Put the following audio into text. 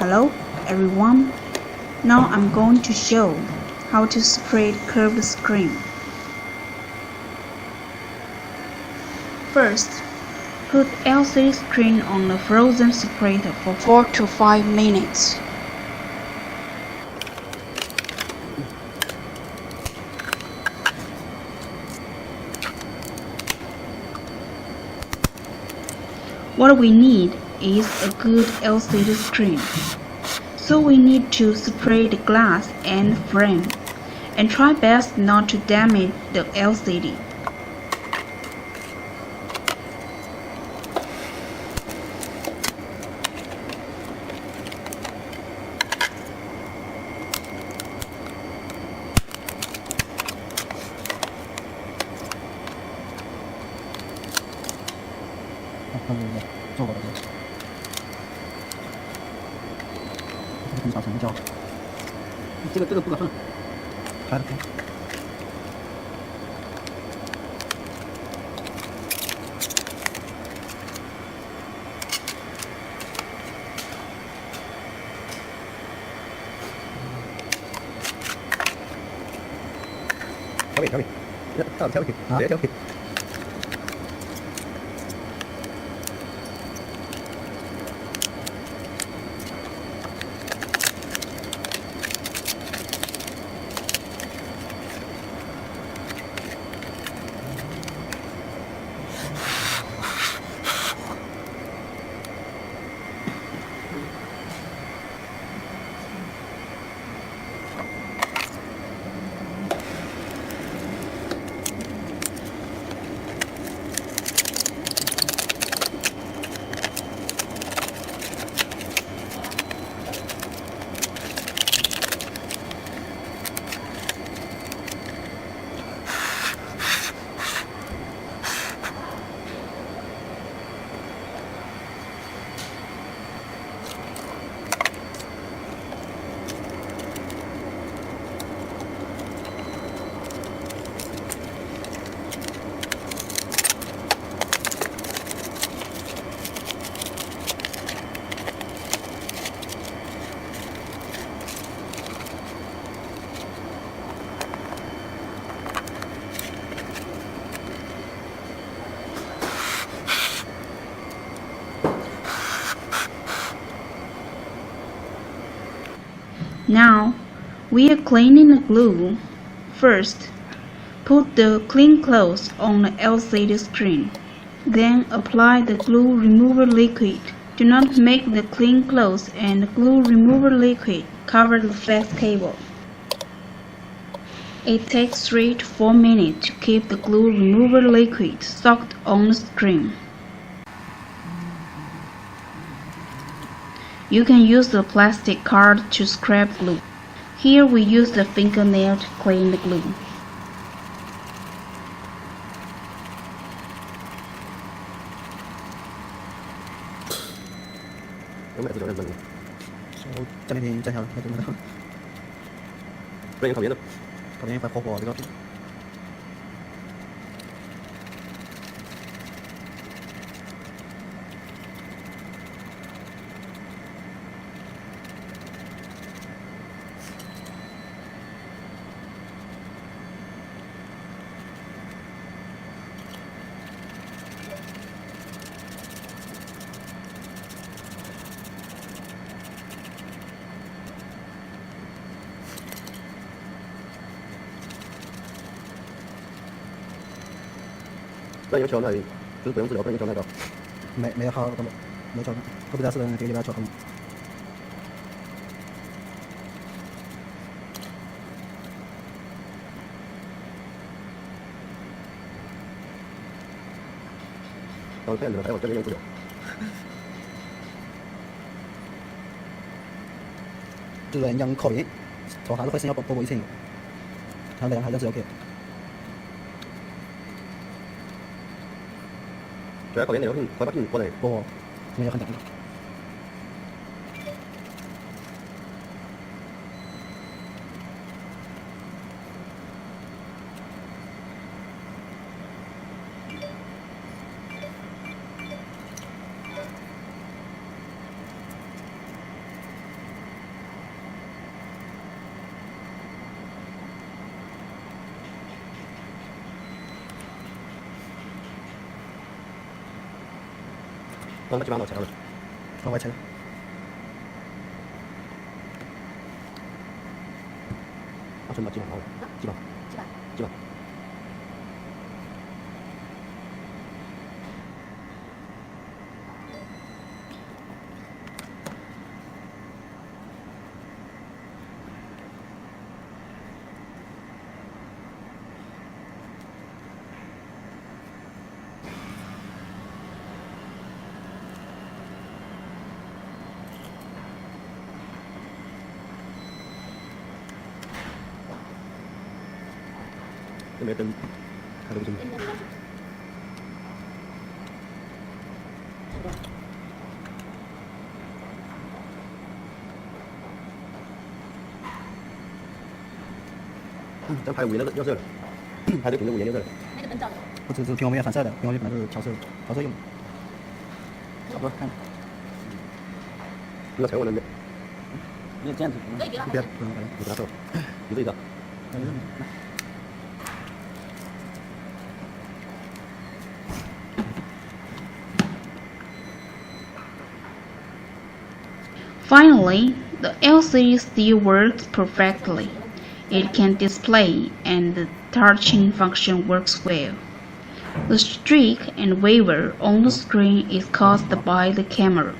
Hello everyone, now I'm going to show how to separate curved screen. First, put LCD screen on the frozen separator for 4 to 5 minutes. What we need is a good LCD screen. So we need to separate the glass and frame, and try best not to damage the LCD.这个不可分，还得分。调味，调味，直接调味。Now, we are cleaning the glue. First, put the clean cloth on the LCD screen. Then apply the glue remover liquid. Do not make the clean cloth and the glue remover liquid cover the flex cable. It takes 3 to 4 minutes to keep the glue remover liquid soaked on the screen. You can use the plastic card to scrape glue. Here we use the fingernail to clean the glue.那你们调那里就是不用治疗，不用调那个。没有好，没调，我不知道是这个礼拜调的。我骗子，还有这个用不了。就是人可以，坐下都可以先要补以前，然后还是 OK。主要考验你有開不見過嚟個，仲有很大。往基本上到切了，往外切。把全部基本上了，基本。 这边灯开得不清楚。这排五颜六色的，排队顶着五颜六色的。那个灯照的。不只是屏光幕反射的，屏光幕本来是调色用的。差不多看。这个彩虹能别。你这样子。可以别了。别，不能你给他说，你这个。Finally, the LCD still works perfectly. It can display and the touching function works well. The streak and waver on the screen is caused by the camera.